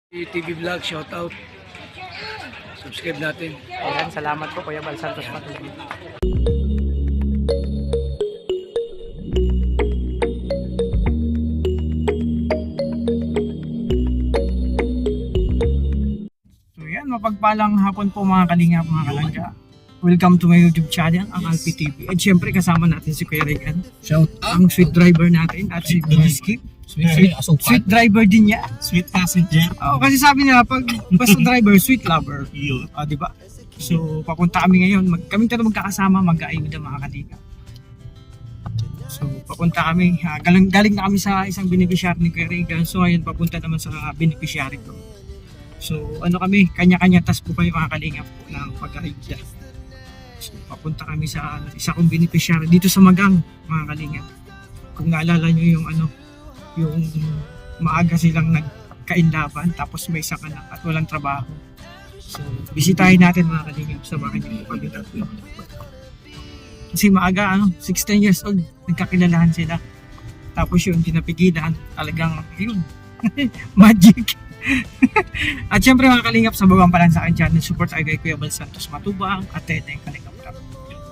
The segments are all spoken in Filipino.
TV Vlog, shout out. Subscribe natin. Ayan, salamat po Kuya Bal Santos Patuloy. So yan, mapagpalang hapon po mga kalingap, mga kalangga. Welcome to my YouTube channel, ang Alpi TV. At syempre kasama natin si Kuya Regan, Shout out. ang sweet driver natin at si Skip. Sweet driver din niya. Sweet passenger. Oo, kasi sabi nila, pag basta driver, sweet lover. Yun. Di ba? So, papunta kami ngayon. Kaming tatlo magkakasama, mag-aayuda mga kaliga. So, papunta kami. Galing na kami sa isang beneficiary ni Kuya Regan. So, ngayon papunta naman sa beneficiary ko. So, ano kami, kanya-kanya tas po kami mga kalinga po ng pag-aayuda. So, papunta kami sa isa kong beneficiary dito sa Magang, mga kalinga. Kung naalala nyo yung yung maaga silang nagkainlaban tapos may isa ka na at walang trabaho. So, bisitahin natin mga kalingap sa bahay niyo pag tatlo. Kasi maaga, 16 years old, nagkakilalahan sila. Tapos yung pinapigilan, talagang yun, magic. At syempre mga kalingap, sa bawang palan sa akin channel, support ay kay Kuya Bal Santos Matubang at Tete Kalingap Rap.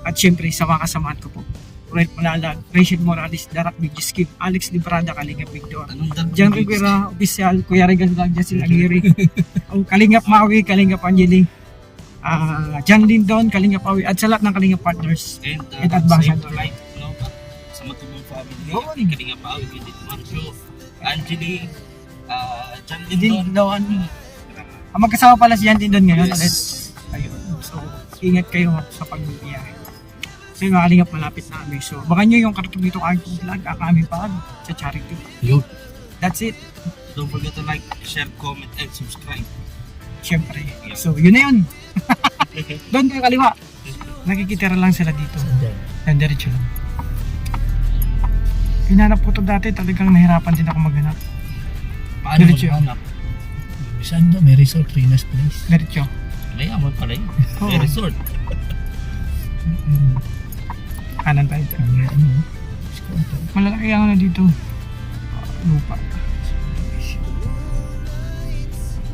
At syempre sa mga kasamahan ko po, Red Malalag, Rachel Morales, Darak Big Skip, Alex Librada, Kalingap Victor, Jan Rivera, Official, Kuya Regan Vlog, Jasil Aguirre, Kalingap Maui, Kalingap Angeli, Jan Lindon, Kalingap Maui, at sa lahat ng Kalingap Partners and Ambassador. Sa Matubang family, Kalingap Maui, Kidit Mancho, Angeli, Jan Lindon. Magkasama pala si Jan Lindon ngayon. Yes. Ayun. So, ingat kayo sa pagbibiyahe. Kasi mga kalingap malapit na kami. So, baka nyo yung kartong dito kang vlog, kami pa sa charity. Yun. That's it. Don't forget to like, share, comment, and subscribe. Siyempre. So, yun na yun. Doon kayo kaliwa. Nakikitira lang sila dito. Yan, diretso lang. Hinanap ko to dati, talagang nahirapan din ako maghanap. Paano Diretso. maghanap? Saan daw? May resort, Rinas Place. Diretso. May amon pala yun. Oo. May resort. Kanan tayo. Malalaki ang dito. Lupa.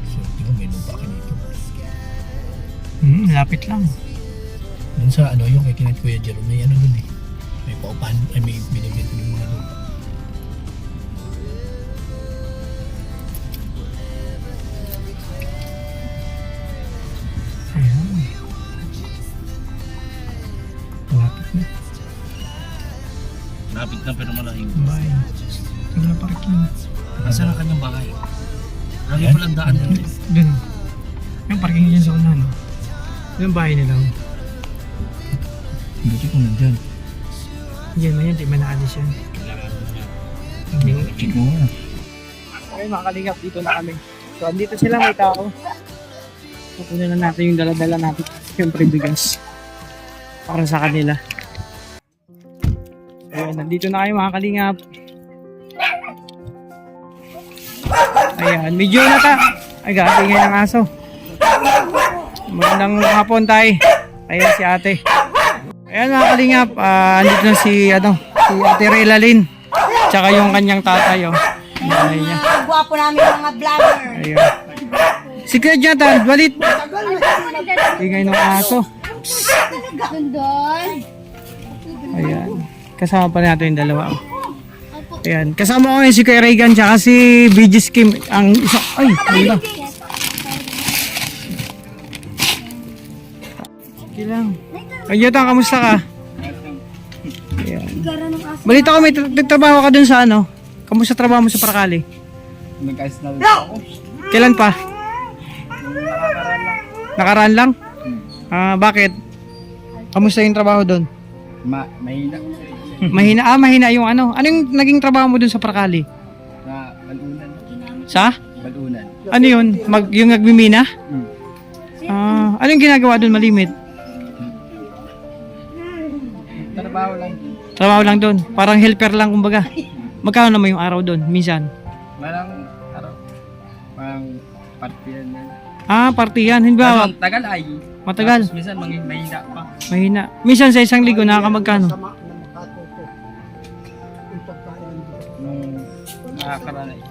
So, di ba may lupa ka dito? Lapit lang. Dun sa yung kay Kinat Kuya Jerome, may dun eh. May paupahan, may binibento ng mga lupa. Ayan. Lapit na. Lapit na pero malayo. Bahay. Wala parking. Nasaan ang kanyang bahay? Lagi palang daan doon. Dun. Yung parking dyan sa unahan. Yung bahay nila. Buti kung nandyan. Yan na yan, di manaalis yan. Check mo nga. Okay mga kalingap, dito na kami. So andito sila, may tao. Pupunin na natin yung dala-dala natin. Siyempre bigas. Para sa kanila. Ayan, nandito na kayo mga kalingap. Ayan, medyo na ta. Ay, gatingay ng aso. Magandang hapon tayo. Ayan si ate. Ayan mga kalingap, andito na si Ate Relalyn. Tsaka yung kanyang tatay, oh. Nanay niya. Gwapo namin mga vlogger. Ayun. Si Kuya Jonathan, balit. Tingay ng aso. Doon. Ayan. Kasama pa natin yung dalawa. Ayan. Kasama ko ngayon si Kuya Regan tsaka si BG Skim. Ang isa. Ay, wala. Sige lang. Kuya Jonathan, kamusta ka? Ayan. Balita ko may trabaho ka dun sa Kamusta trabaho mo sa Paracali? Nag-ayos na rin ako. Kailan pa? Nakaraan lang? Bakit? Kamusta yung trabaho doon? Mahina. Mahina yung ano. Ano yung naging trabaho mo doon sa Paracali? Na balunan. Sa? Balunan. Ano yun? Yung nagmimina? Ano yung ginagawa doon malimit? Trabaho lang. Trabaho lang doon. Parang helper lang kumbaga. Magkano naman yung araw doon? Minsan? Parang partiyan na. Partiyan. Hindi ba? Tagal ay. Matagal. Tapos minsan mahina pa. Mahina. Minsan sa isang linggo nakakamagkano? Nung nakakaraan ay.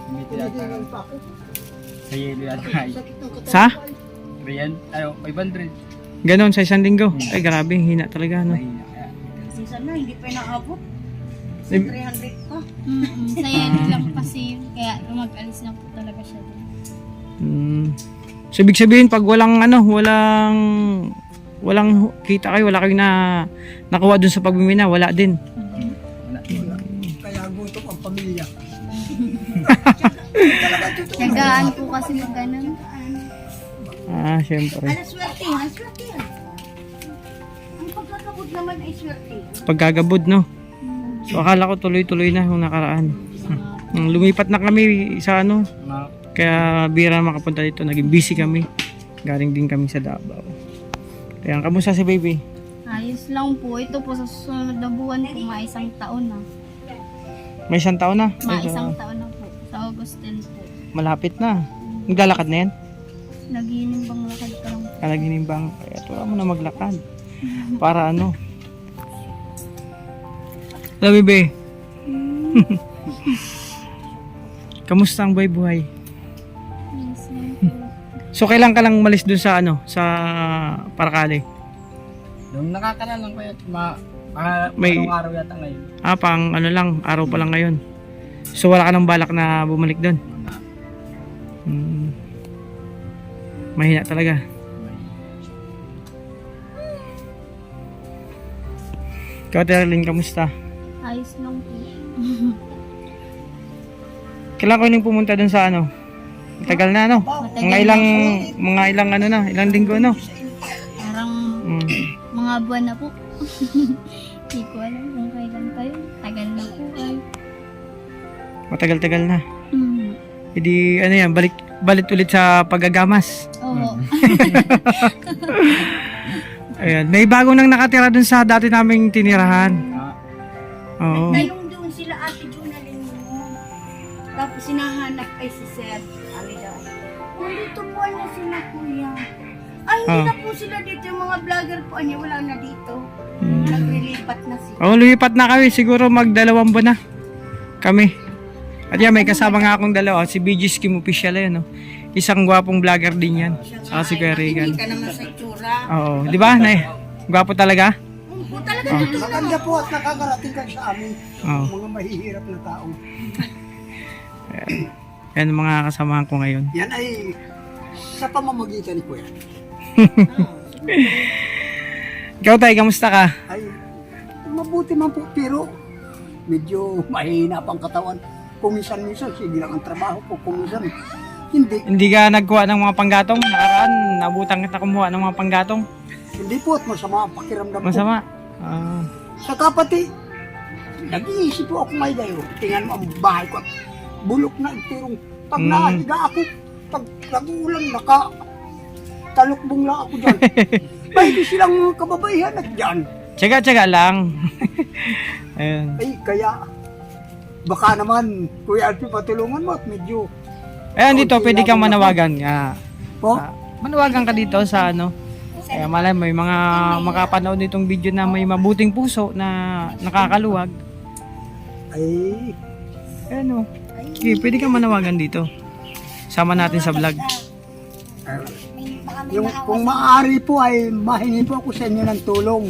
Hindi tinatawag. Sa yelo yata ay. Sa? 500. Ganon, sa isang linggo. Ay, grabe, hina talaga, no? Mahina kaya. Minsan na, hindi pa inaabot. Eh, 300 pa. Sa yan lang kasi yun. Kaya mag-alis na po talaga siya doon. So, ibig sabihin, pag walang kita kayo, wala kayong nakuha dun sa pagmimina, wala din. Kaya gutom ang pamilya. Nagaan po kasi yung ganun. Syempre. Ano, swerte yan, swerte yan. Ang pagkakabot naman ay swerte. Pagkagabod, no? So, akala ko tuloy-tuloy na yung nakaraan. Lumipat na kami sa kaya bira makapunta dito. Naging busy kami. Galing din kami sa Davao. Kaya, kamusta si baby? Ayos lang po. Ito po sa susunod na buwan po, maisang taon na. May isang taon na? Maisang taon na po. Sa August 10 po. Malapit na. Naglalakad na yan? Naghihinimbang lakad ka lang po. Kalaginimbang. Kaya tuwa mo na maglakad. Para ano? Hello, bebe. Kamusta ang buhay? Ayos lang po. So, kailan ka lang malis dun sa sa Paracale? Nung nakakaraan lang kaya May- anong araw yata ngayon. Pang lang, araw pa lang ngayon. So, wala ka ng balak na bumalik dun? Mahina talaga. Ikaw, Terlin, kamusta? Ayos lang po. Kailan ko nang pumunta dun sa Tagal na, Mga ilang linggo, Parang mga buwan na po. Hindi ko alam kung kailan kayo. Tagal na po kayo. Matagal-tagal na. Hindi, yan, balik ulit sa paggagamas. Oo. Ayan, may bago nang nakatira dun sa dati naming tinirahan. Oo. Nagtanong doon sila ate Junalyn mo. Tapos sinahanap kay si Sir. Sabi daw, nandito po na sila kuya. Ay, hindi na po sila dito. Yung mga vlogger po, wala na dito. Naglilipat na sila. Lumipat na kami. Siguro mag-2 buwan na kami. At yan, may kasama nga akong dalawa. Si BG Skim Official yun, Isang gwapong vlogger din yan. Saka si Kuya Regan. Hindi ka naman sa itsura. Oo. Di ba, Nay? Gwapo talaga? Oo, talaga totoo naman. Maganda po at nakakarating ka sa amin. Oo. Mga mahihirap na tao. Yan ang mga kasamahan ko ngayon. Yan ay sa pamamagitan ni Kuya. Ikaw, Tay, kamusta ka? Ay, mabuti man po pero medyo mahina pang katawan. Kuminsan-minsan, sige lang ang trabaho ko. Kuminsan, hindi. Hindi ka nagkuha ng mga panggatong? Nakaraan, nabutang kita kumuha ng mga panggatong? Hindi po at masama ang pakiramdam ko. Masama. Sa kapati, nag-iisip po ako may dayo. Tingnan mo ang bahay ko. Bulok na itirong. Pag nahiga ako, pag nag-uulan, talukbong lang ako dyan. Pwede silang kababaihan at dyan. Tsaga-tsaga lang. Ayun. Ay, kaya, baka naman, Kuya Alfie, patulungan mo at medyo. Ayun, dito, konti pwede lang kang ako. manawagan. Po? Manawagan ka dito sa Kaya malay, may mga makapanood nitong video na may mabuting puso na nakakaluwag. Ay, Okay, pwede kang manawagan dito. Sama natin sa vlog. yung, kung maaari po ay mahingi po ako sa inyo ng tulong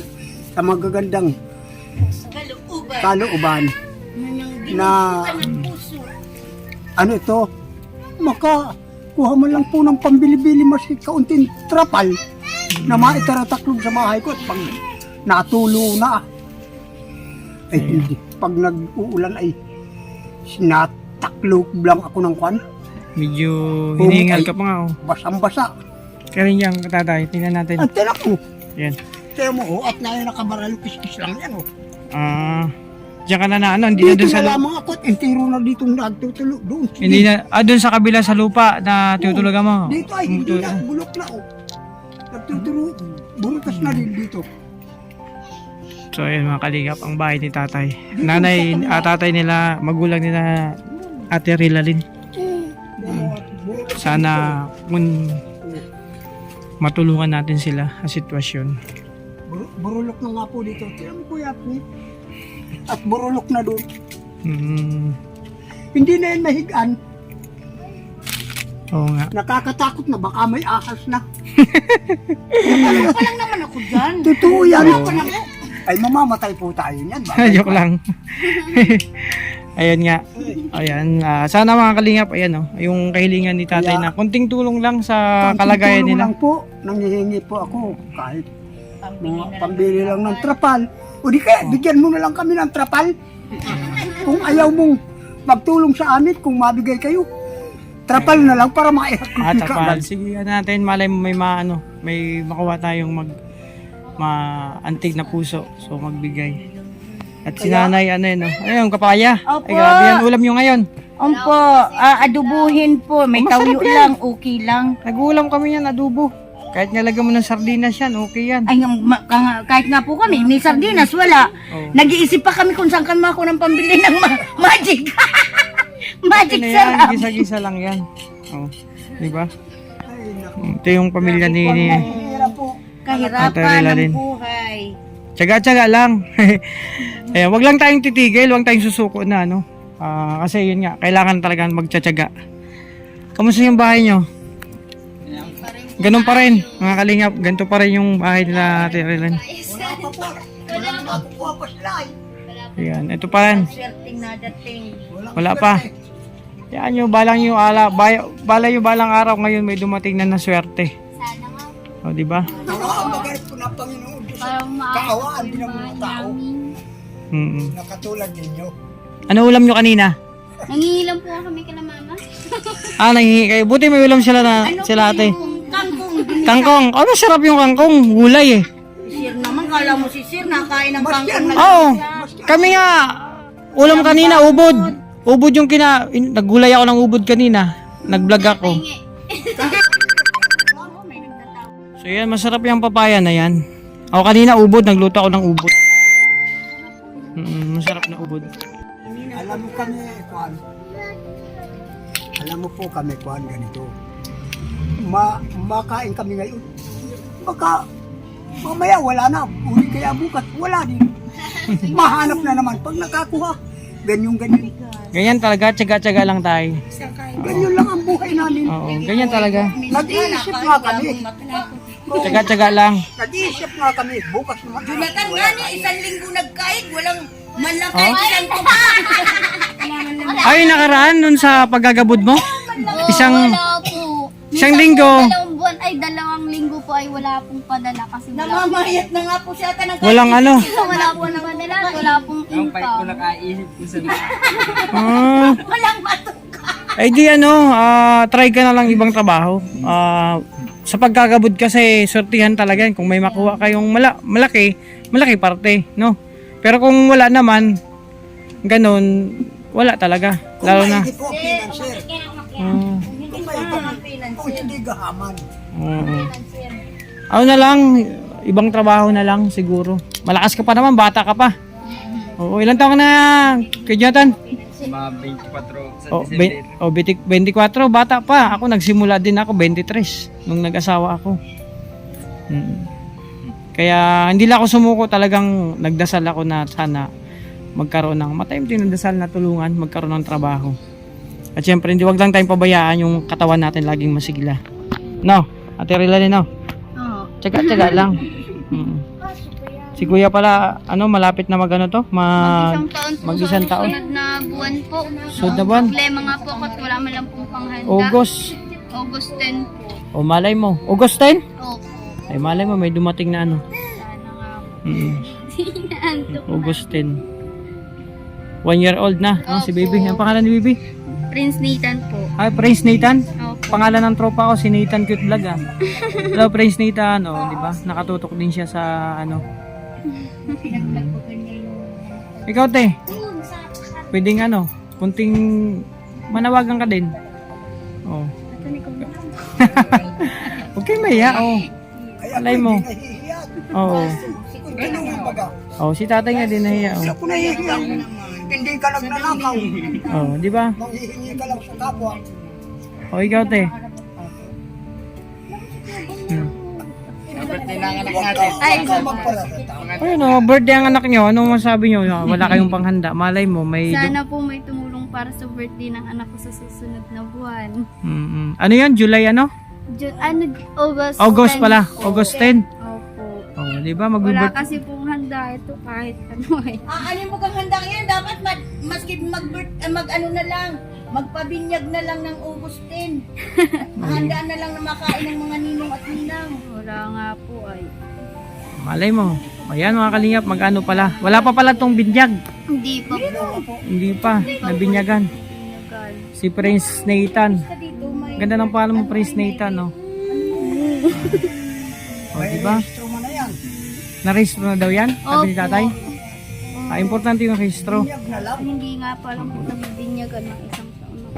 sa magagandang kalooban na ano ito, makakuha mo lang po ng pambili-bili mas kaunting trapal na maitarataklob sa bahay ko at pag natulo na ay hindi, pag nag-uulan ay sinataklob lang ako ng kwan, Medyo hinihingal ka pa nga. basang-basa. Kaya rin yan, tatay. Tingnan natin. Ang tinak mo, Yan. tiyak mo, at na yung nakabaralo, kis-kis lang yan. Diyan ka na hindi na Dito dun sa na lupa. lamang ako at entero na dito nagtutulo doon. Hindi na, dun sa kabila sa lupa na tutulugan mo. Dito ay hindi na, bulok na oh. Nagtutulo, burutas na din dito. So ayun mga kaligap, ang bahay ni tatay. Nanay, tatay nila, magulang nila, Ate Rilalin. Sana kung matulungan natin sila sa sitwasyon. Burulok na nga po dito. Tiyan mo kuya po. At burulok na doon. Hindi na yan mahigaan. Oo nga. Nakakatakot na baka may ahas na. Ano pa lang naman ako dyan. Totoo yan. Oo. Ay, mamamatay po tayo niyan. Joke lang. Ayan nga. Ayan. Sana mga kalingap, ayan oh, yung kahilingan ni tatay na kunting tulong lang sa kalagayan Tulong nila. lang po, nanghihingi po ako kahit mga pambili lang ng trapal. O di kaya, bigyan mo na lang kami ng trapal. Kung ayaw mong magtulong sa amin, kung mabigay kayo, trapal na lang para maiyak Tapal. Sige natin, malay mo may makuha tayong antig na puso. So magbigay. At si nanay, ayun, kapaya. Opo. Ay, grabe yan, ulam nyo ngayon. Opo, adubuhin po. May Masarap tawyo yan. lang, okay lang. Nag-uulam kami yan, adobo. Kahit nalagyan mo ng sardinas yan, okay yan. Ay, kahit nga po kami, may sardinas, wala. Oh. Nag-iisip pa kami kung saan kami ako ng pambili ng magic. Magic Ano yan, sarap. gisa-gisa lang yan. Oh, di ba? Ay, naku. Ito yung pamilya ni Mahirap po. Kahirapan Tatay ng din. buhay. Tsaga-tsaga lang. Ayan, wag lang tayong titigil, wag tayong susuko na, kasi yun nga, kailangan talaga magtsatsaga. Kamusta yung bahay nyo? Ganun pa rin, mga kalingap, ganito pa rin yung bahay nila Ate Rilan. Wala pa po. Wala na makukuha pa sila eh. Ayan, ito pa rin. Swerting na dating. Wala pa. Yan nyo, balang araw ngayon may dumating na swerte. Sana nga. O, di ba? Nakakabagay po ng Panginoon Diyos. Parang Kaawaan din ng mga tao Mm-mm. na katulad ninyo. Ano ulam nyo kanina? Nangingilam po kami kila mama. Nangihingi kayo. Buti may ulam sila sila ate. Kangkong. Kangkong. Oh, masarap yung kangkong. Gulay eh. Sir naman, kala mo si Sir nakain ng kangkong na Oo. Kami nga, ulam kanina, ubod. Ubod yung naggulay ako ng ubod kanina. Nag-vlog ako. So yan, masarap yung papaya na yan. Ako kanina ubod, nagluto ako ng ubod. Masarap na ubod. Alam mo kami, Kwan. Alam mo po kami, Kwan, ganito. Makain kami ngayon. Baka mamaya wala na. Uli kaya bukas, wala din. Mahanap na naman. Pag nakakuha, ganyan. Ganyan talaga, tsaga-tsaga lang tayo. Ganyan lang ang buhay namin. Oo, ganyan talaga. Nag-iisip nga kami. Tsaga-tsaga lang. Nag-iisip nga kami. Bukas naman. Jonathan nga ni, isang linggo nagkain, walang man lang kahit isang tuba. Ay, nakaraan nun sa paggagabod mo? Isang Wala po. isang Minsan linggo. po, dalawang linggo po ay wala pong padala kasi wala po. Namamayat na nga po siya ka ng Walang ano. Wala po ng padala, wala pong income. walang matuka. Ay di try ka na lang ibang trabaho. Sa pagkagabod kasi, sortihan talaga yan. Kung may makuha kayong malaki parte, no? Pero kung wala naman, ganun, wala talaga. Lalo na. Hindi po, financer. Kung hindi gahaman. Ano na lang, ibang trabaho na lang siguro. Malakas ka pa naman, bata ka pa. Oo, ilan taon ka na, kay Jonathan? Mga 24 sa Oh, December. 24, bata pa. Ako nagsimula din ako 23 nung nag-asawa ako. Kaya hindi lang ako sumuko, talagang nagdasal ako na sana magkaroon ng matayong tinadasal na tulungan, magkaroon ng trabaho. At syempre, hindi wag lang tayong pabayaan yung katawan natin laging masigla. No, Ate Rilani, no? Oo. Tsaga-tsaga lang. Si Kuya pala, malapit na mag-isang taon. Sunod na buwan po. Sunod na buwan? Problema nga po ako at wala man lang pong panghanda. August. August 10 po. O malay mo, August 10? Opo. Ay malay mo, may dumating na Sana nga po. Sinaantok na. August 10. 1 year old na, si baby. Ang pangalan ni baby? Prince Nathan po. Ay, Prince Nathan. Opo. Pangalan ng tropa ko, si Nathan Cute Vlog Hello, Prince Nathan. Di ba? Nakatutok din siya sa Pinag-vlog po kanya yung... Ikaw, te. Pwedeng kunting manawagan ka din. Oh. Huwag kayo maya, Kaya Alay mo. hindi nahihiya. Oo. Kung tinungan baga. Si tatay nga din nahiya, Sa kung nahihiya, hindi ka nagnanakaw. Di ba? Manghihingi ka lang sa kapwa. Ikaw, te. Birthday ng anak natin. Ay, ka magparata. Ayun, birthday ang anak nyo. Anong masabi nyo? Wala kayong panghanda. Malay mo, may... Sana po may tumulong para sa birthday ng anak ko sa susunod na buwan. Ano yan? July ano? August August 10 pala. po. August 10. Opo. Oh, di ba? Wala Mag-birthday. kasi pong handa ito kahit ano eh. Ano mo kang handa yan? Dapat maski mag-ano na lang. Magpabinyag na lang ng August 10. Handa na lang na makain ng mga ninong at ninang. Wala nga po ay. Malay mo. Ayan mga kalingap, mag-ano pala. Wala pa pala tong binyag. Hindi pa po. Hindi pa. Nabinyagan. Pinagal. Si Prince Nathan. Sa dito may... Ganda ng pangalan mo, Prince Nathan, no? O, di ba? Registro mo na yan. Na-registro na daw yan? Sabi ni Opo. tatay? Importante yung registro. Binyag na lang. Hindi nga pala po nabibinyagan ng isang taon na.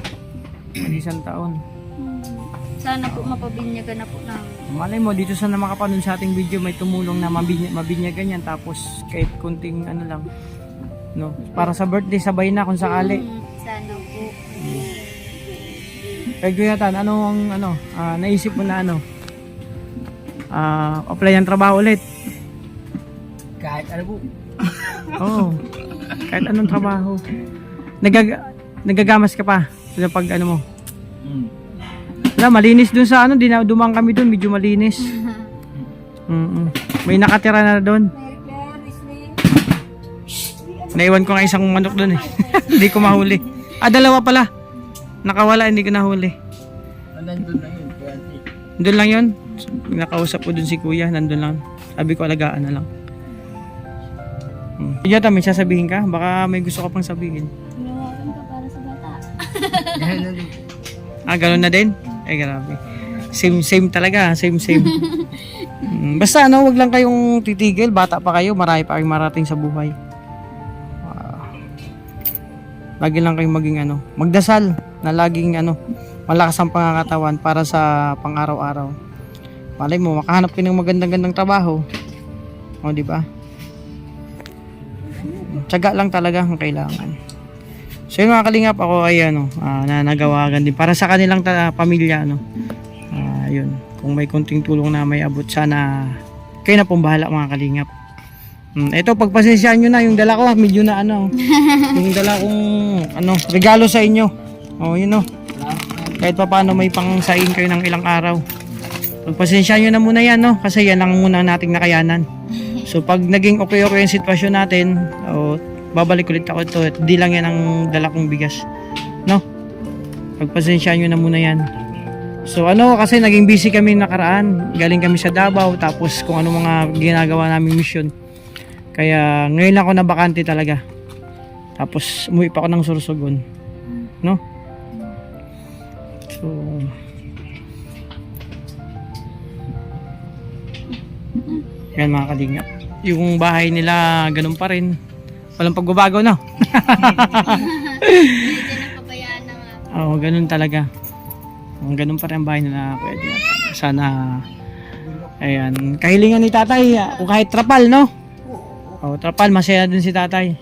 Mag-isang taon. Sana po mapabinyagan na po ng Malay mo, dito sa na makapanood sa ating video, may tumulong na mabinyagan yan. Tapos, kahit kunting ano lang. No? Para sa birthday, sabay na kung sakali. Sana po. Kaya Jonathan, anong naisip mo na apply ng trabaho ulit? Kahit ano po. Oo. Kahit anong trabaho. Nagagamas ka pa sa pag ano mo. Wala, malinis dun sa dumang kami dun, medyo malinis. May nakatira na doon. Naiwan ko nga isang manok dun eh. Hindi ko mahuli. Dalawa pala. Nakawala, hindi ko nahuli. Nandun na yun. Doon lang yun. Nakausap ko dun si kuya, nandun lang. Sabi ko alagaan na lang. Yata, may sasabihin ka? Baka may gusto ka pang sabihin. Ginawakan ka para sa bata. Ganun na din? Ay, grabe. Same talaga, same. Basta wag lang kayong titigil. Bata pa kayo, marami pa kayong marating sa buhay. Lagi lang kayong maging magdasal na laging malakas ang pangangatawan para sa pang-araw-araw. Malay mo, makahanap kayo ng magandang trabaho. O, di ba? Tiyaga lang talaga ang kailangan. So yun mga kalingap, ako ay nanagawagan din para sa kanilang pamilya. Yun, kung may konting tulong na may abot, sana kayo na pong bahala mga kalingap. Ito, pagpasensyaan nyo na yung dala ko, medyo na yung dala kong regalo sa inyo. Yun kahit pa paano may pangsain kayo ng ilang araw. Pagpasensyaan nyo na muna yan, kasi yan lang muna nating nakayanan. So pag naging okay yung sitwasyon natin, babalik ulit ako ito. Hindi lang yan ang dala kong bigas. Pagpasensyaan nyo na muna yan. So kasi naging busy kami nakaraan. Galing kami sa Davao, tapos kung ano mga ginagawa naming mission. Kaya ngayon ako na bakante talaga. Tapos umuwi pa ako ng Sorsogon. So yan mga kalingap. Yung bahay nila ganun pa rin. Walang pagbabago Medyo napabayaan na nga. Ganun talaga. Ganun pa rin ang bahay nila. Pwede. Sana ayan, kahilingan ni tatay kung kahit trapal, trapal, masaya din si tatay.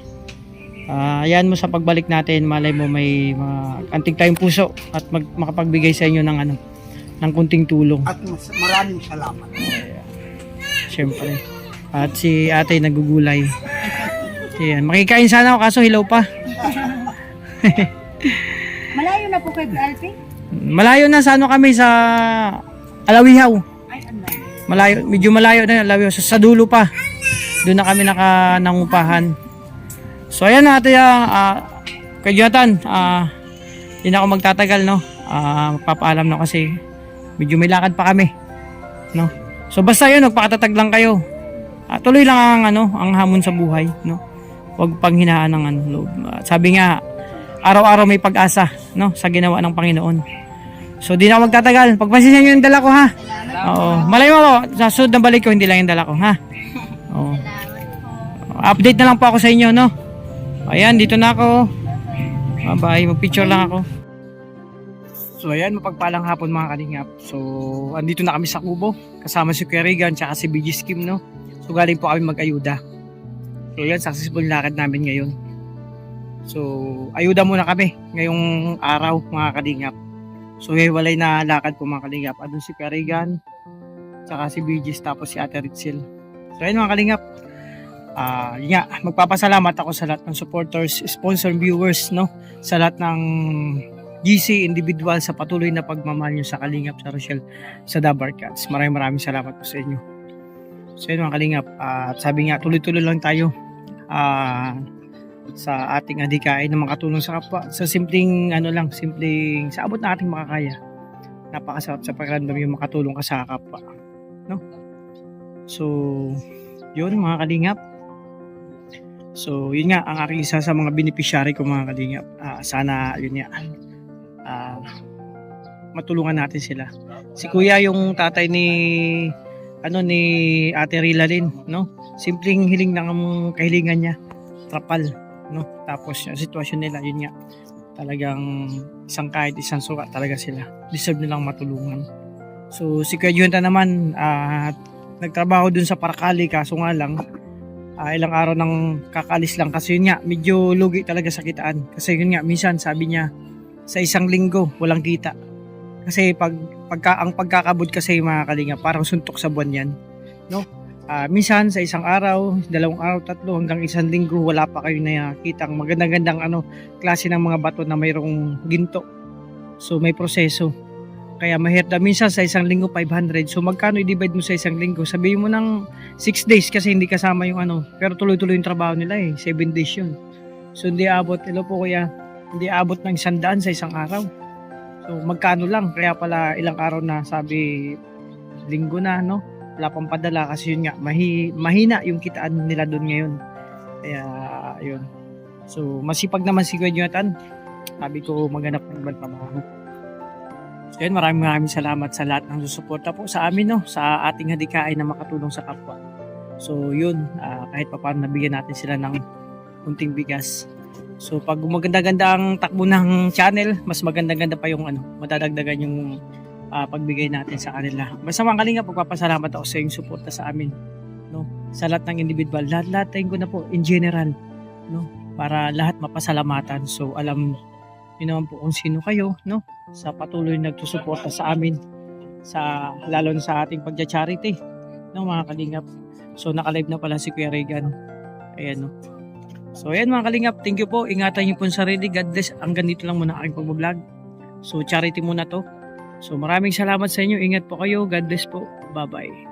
Ayan mo sa pagbalik natin, malay mo may antig tayong puso at makapagbigay sa inyo ng kunting tulong. At maraming salamat. Siyempre. At si ate nagugulay. Ayan, makikain sana ako kaso hilaw pa. Malayo na po kay Alpi? Malayo na sa kami sa Alawihaw. Ay, Malayo, medyo malayo na Alawihaw. Sa dulo pa. Doon na kami nangupahan. So ayan na ate, kay Jonathan, hindi na ako magtatagal, magpapaalam na kasi medyo may lakad pa kami, So basta yun, magpakatatag lang kayo. Tuloy lang ang hamon sa buhay, Huwag panghinaan ng loob. Sabi nga, araw-araw may pag-asa, sa ginawa ng Panginoon. So di na ako magtatagal. Pagpasensya niyo yung dala ko, ha. Malay mo, sa sunod na balik ko hindi lang yung dala ko, ha. Update na lang po ako sa inyo, Ayan, dito na ako. Bye, mag-picture lang ako. So ayan, mapagpalang hapon mga kalingap. So andito na kami sa Kubo, kasama si Kuya Regan tsaka si BG Skim, So galing po kami mag-ayuda. So yan, successful lakad namin ngayon. So ayuda muna kami ngayong araw mga kalingap. So hiwalay na lakad po mga kalingap. Andun si Kuya Regan tsaka si BG, tapos si Ate Ritzel. So ayan mga kalingap, Yun nga, magpapasalamat ako sa lahat ng supporters, sponsor, viewers, no? Sa lahat ng GC individual sa patuloy na pagmamahal nyo sa Kalingap, sa Rochelle, sa Dabar Cats. Maraming salamat po sa inyo. So yun mga Kalingap, sabi nga, tuloy-tuloy lang tayo sa ating adhikain na makatulong sa kapwa. Sa simpleng, simpleng, sa abot na ating makakaya. Napakasarap sa pakiramdam yung makatulong ka sa kapwa. No? So, yun mga Kalingap. So, yun nga, ang aking isa sa mga beneficiary ko mga Kalingap. Sana, yun nga, matulungan natin sila. Si Kuya, yung tatay ni Ate Rila Lin, no? Simpleng hiling ng kahilingan niya, trapal, no? Tapos, yung sitwasyon nila, yun nga, talagang isang suka talaga sila. Deserve nilang matulungan. So, si Kuya Junta naman, nagtrabaho dun sa Paracali, kaso nga lang, ilang araw nang kakalis lang kasi yun nga, medyo lugi talaga sa kitaan. Kasi yun nga, minsan sabi niya, sa isang linggo, walang kita. Kasi ang pagkakabod kasi mga Kalinga, parang suntok sa buwan yan. No? Minsan sa isang araw, 2 araw, 3, hanggang isang linggo, wala pa kayo nakita ang magandang klase ng mga bato na mayroong ginto. So may proseso. Kaya mahirap na minsan sa isang linggo 500. So magkano i-divide mo sa isang linggo? Sabihin mo ng 6 days kasi hindi kasama yung pero tuloy-tuloy yung trabaho nila 7 days yun. So hindi abot, hello po kuya, hindi abot ng 100 sa isang araw. So magkano lang, kaya pala ilang araw na sabi linggo na, no? Wala pang padala kasi yun nga, mahina yung kitaan nila doon ngayon. Kaya yun. So masipag naman si Kuya Jonathan. Sabi ko maghanap ng ibang trabaho. So yun, maraming salamat sa lahat ng susuporta po sa amin, no? Sa ating hadikain na makatulong sa kapwa. So yun, kahit pa paano nabigyan natin sila ng kunting bigas. So pag maganda-ganda ang takbo ng channel, mas maganda-ganda pa yung madadagdagan yung pagbigay natin sa kanila. Basta mga Kalinga, pagpapasalamat ako sa inyong suporta sa amin, no? Sa lahat ng individual, lahat ko na po in general, no? Para lahat mapasalamatan. So alam niyo naman po kung sino kayo, no? Sa patuloy nagsusuporta sa amin, lalo na sa ating pagcha-charity, no mga Kalingap. So naka-live na pala si Kuya Regan. Ayan, no. So ayan mga Kalingap, thank you po. Ingatan niyo po ang sarili. God bless. Hanggang dito lang muna aking pag-vlog. So charity muna to. So maraming salamat sa inyo. Ingat po kayo. God bless po. Bye-bye.